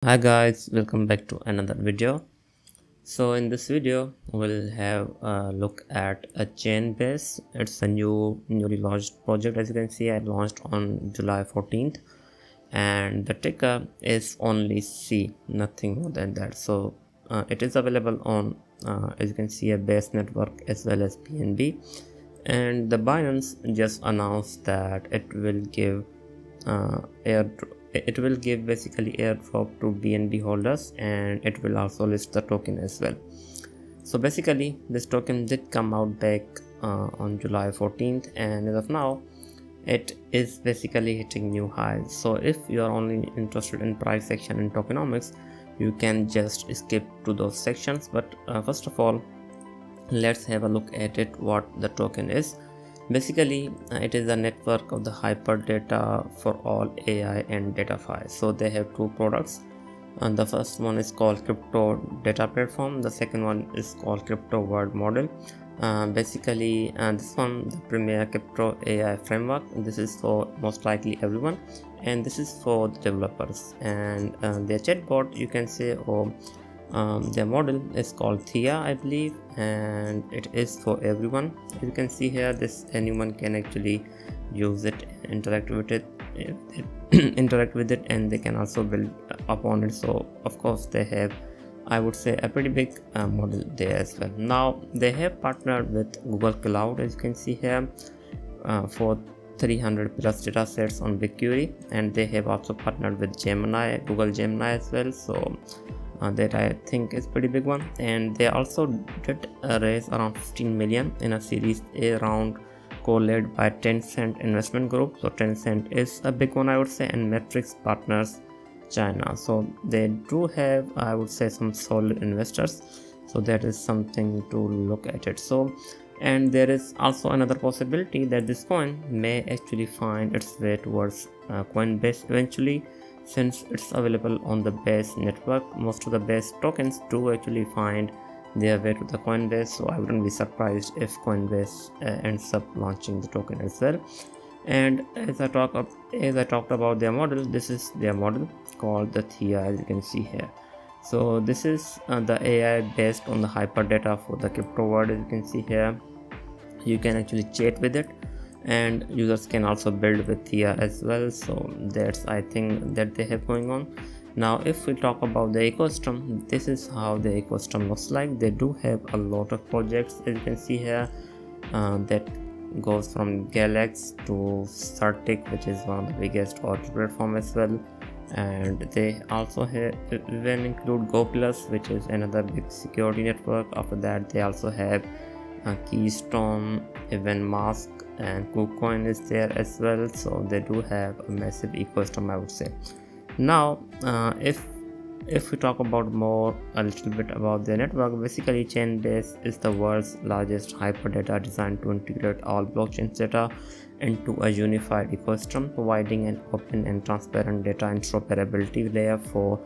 Hi guys, welcome back to another video. So in this video we'll have a look at a Chainbase. It's a newly launched project. As you can see, I launched on July 14th and the ticker is only C, nothing more than that. So it is available on as you can see, a base network as well as BNB, and the Binance just announced that uh, air it will give basically airdrop to BNB holders, and it will also list the token as well. So basically this token did come out back on July 14th, and as of now it is basically hitting new highs. So if you are only interested in price section and tokenomics, you can just skip to those sections. But first of all, let's have a look at it, what the token is. Basically it is a network of the hyperdata for all AI and data files. So they have two products, and the first one is called crypto data platform, the second one is called crypto world model. Basically this one, the premier crypto AI framework, this is for most likely everyone, and this is for the developers. And their chatbot, you can say, or their model is called Thea, I believe, and it is for everyone. As you can see here, this anyone can actually use it, interact with it, interact with it, and they can also build upon it. So of course they have, I would say, a pretty big model there as well. Now they have partnered with Google Cloud, as you can see here, for 300 plus data sets on BigQuery, and they have also partnered with Gemini, Google Gemini as well. So that I think is pretty big one. And they also did raise around 15 million in a series A round co-led by Tencent investment group. So Tencent is a big one, I would say, and Matrix Partners China. So they do have, I would say, some solid investors, so that is something to look at it. So, and there is also another possibility that this coin may actually find its way towards Coinbase eventually, since it's available on the base network. Most of the base tokens do actually find their way to the Coinbase, so I wouldn't be surprised if Coinbase ends up launching the token as well. And as I talked about their model, this is their model called the Thea, as you can see here. So this is the AI based on the hyperdata for the crypto world. As you can see here, you can actually chat with it, and users can also build with Thea as well. So that's, I think, that they have going on. Now if we talk about the ecosystem, this is how the ecosystem looks like. They do have a lot of projects, as you can see here, that goes from Galax to Certic, which is one of the biggest order platform as well. And they also have, even include Go Plus, which is another big security network. After that they also have Keystone, even Mask, and KuCoin is there as well. So they do have a massive ecosystem, I would say. Now if we talk about more a little bit about their network, basically Chainbase is the world's largest hyperdata designed to integrate all blockchain data into a unified ecosystem, providing an open and transparent data interoperability layer for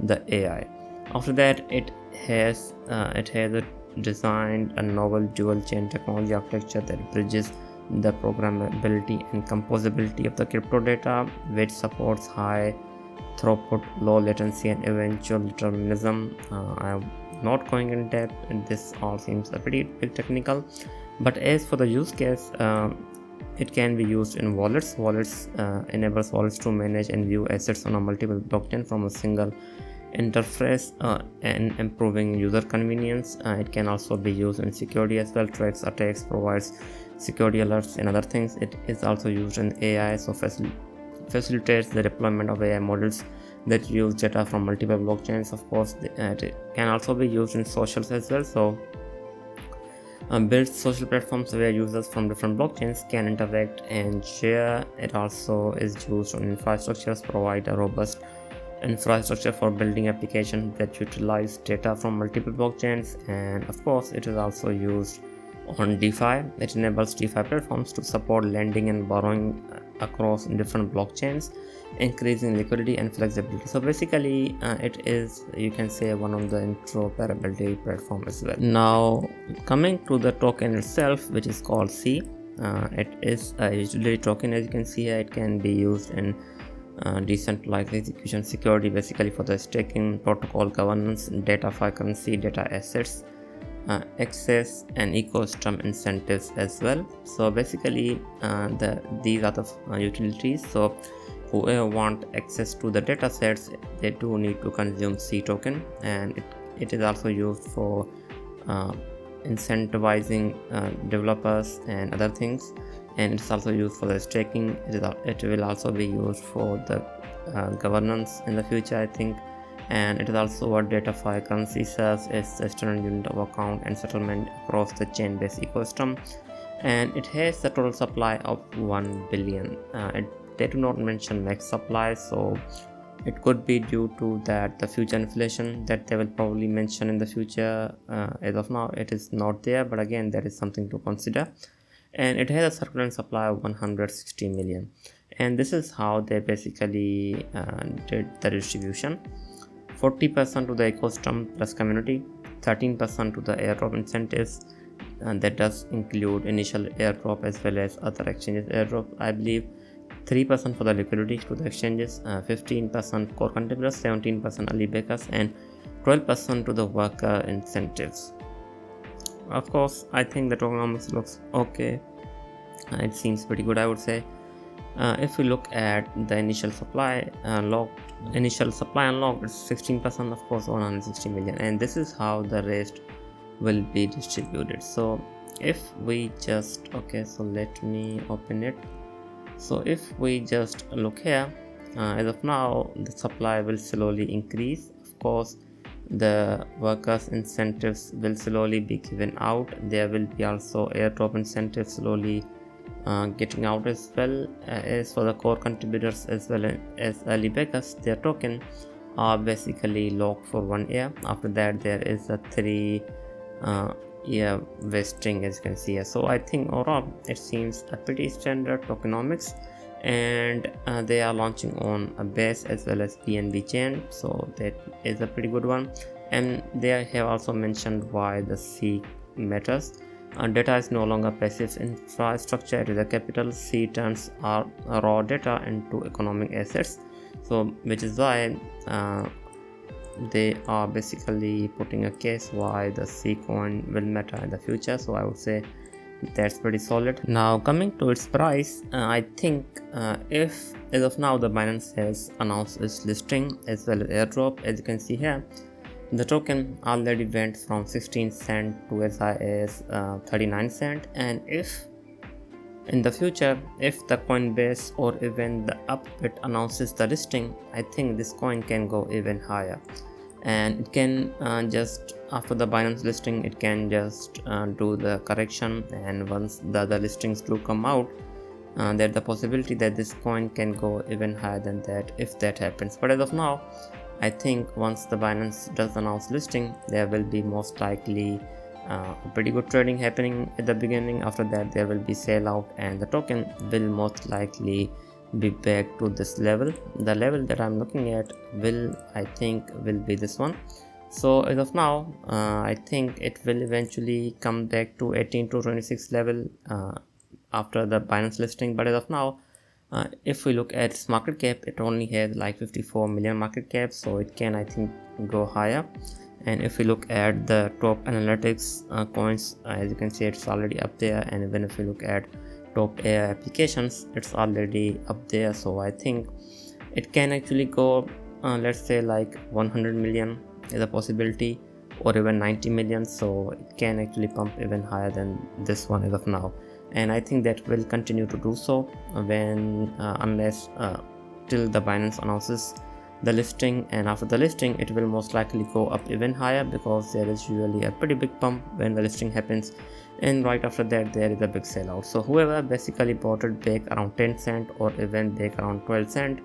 the AI. After that, it has designed a novel dual chain technology architecture that bridges the programmability and composability of the crypto data, which supports high throughput, low latency, and eventual determinism. I am not going in depth, and this all seems a pretty big technical. But as for the use case, it can be used in wallets. Enables wallets to manage and view assets on a multiple blockchain from a single interface, and improving user convenience. It can also be used in security as well, tracks attacks, provides security alerts and other things. It is also used in AI, so facilitates the deployment of AI models that use data from multiple blockchains. Of course, it can also be used in socials as well. So builds social platforms where users from different blockchains can interact and share. It also is used on infrastructures, provide a robust infrastructure for building applications that utilize data from multiple blockchains. And of course, it is also used on DeFi. It enables DeFi platforms to support lending and borrowing across different blockchains, increasing liquidity and flexibility. So basically it is, you can say, one of the interoperability platform as well. Now coming to the token itself, which is called C, it is a utility token. As you can see here, it can be used in decentralized execution security, basically for the staking protocol, governance, data file currency, data assets, access and ecosystem incentives as well. So basically these are the utilities. So whoever want access to the data sets, they do need to consume C token, and it is also used for incentivizing developers and other things, and it's also used for the staking. It will also be used for the governance in the future, I think. And it is also a data file currency, serves as the external unit of account and settlement across the Chainbase ecosystem, and it has the total supply of 1 billion. They do not mention max supply, so it could be due to that the future inflation that they will probably mention in the future. As of now it is not there, but again that is something to consider. And it has a circulating supply of 160 million, and this is how they basically did the distribution. 40% to the ecosystem plus community, 13% to the airdrop incentives, and that does include initial airdrop as well as other exchanges airdrop, I believe. 3% for the liquidity to the exchanges, 15% core contributors, 17% early backers, and 12% to the worker incentives. Of course, I think the tokenomics looks okay. It seems pretty good, I would say. If we look at the initial supply unlocked, it's 16%, of course, 160 million, and this is how the rest will be distributed. So if we just so let me open it. So if we just look here, as of now the supply will slowly increase. Of course, the workers incentives will slowly be given out. There will be also airdrop incentives slowly getting out as well. As for the core contributors as well as early backers, their token are basically locked for 1 year. After that there is a 3 year vesting, as you can see here. So I think overall it seems a pretty standard tokenomics, and they are launching on a base as well as BNB chain, so that is a pretty good one. And they have also mentioned why the C matters. Data is no longer passive infrastructure, it is a capital. C turns our raw data into economic assets, so which is why they are basically putting a case why the C coin will matter in the future. So I would say that's pretty solid. Now coming to its price, I think if as of now the Binance has announced its listing as well as airdrop, as you can see here, the token already went from 16 cent to as high as 39 cent, and if in the future, if the Coinbase or even the Upbit announces the listing, I think this coin can go even higher, and it can just after the Binance listing, it can just do the correction, and once the other listings do come out, there's the possibility that this coin can go even higher than that if that happens. But as of now, I think once the Binance does announce listing, there will be most likely pretty good trading happening at the beginning. After that there will be sell out, and the token will most likely be back to this level. The level that I'm looking at I think will be this one. So as of now, I think it will eventually come back to 18 to 26 level after the Binance listing. But as of now, if we look at its market cap, it only has like 54 million market cap, so it can, I think, go higher. And if we look at the top analytics coins, as you can see, it's already up there. And even if we look at top AI applications, it's already up there. So I think it can actually go let's say like 100 million is a possibility, or even 90 million. So it can actually pump even higher than this one as of now, and I think that will continue to do so when unless till the Binance announces the listing. And after the listing, it will most likely go up even higher, because there is usually a pretty big pump when the listing happens, and right after that there is a big sellout. So whoever basically bought it back around 10 cent or even back around 12 cent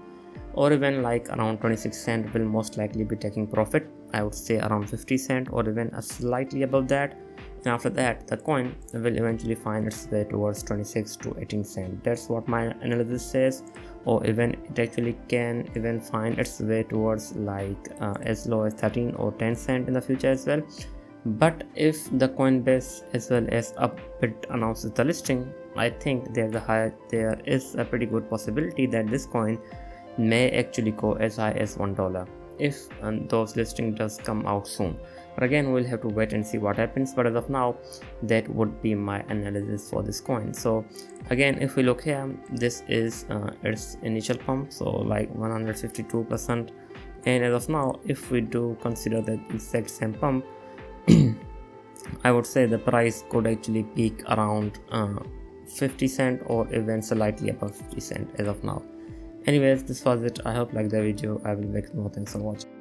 or even like around 26 cent will most likely be taking profit. I would say around 50 cent or even a slightly above that. And after that, the coin will eventually find its way towards 26 to 18 cent. That's what my analysis says. Or even it actually can even find its way towards like as low as 13 or 10 cent in the future as well. But if the Coinbase as well as Upbit announces the listing, I think there is a pretty good possibility that this coin may actually go as high as $1 if those listing does come out soon. But again, we'll have to wait and see what happens. But as of now, that would be my analysis for this coin. So again, if we look here, this is its initial pump, so like 152%. And as of now, if we do consider the exact same pump, I would say the price could actually peak around 50 cent or even slightly above 50 cent as of now. Anyways, this was it. I hope you liked the video. I will make more. Thanks for watching.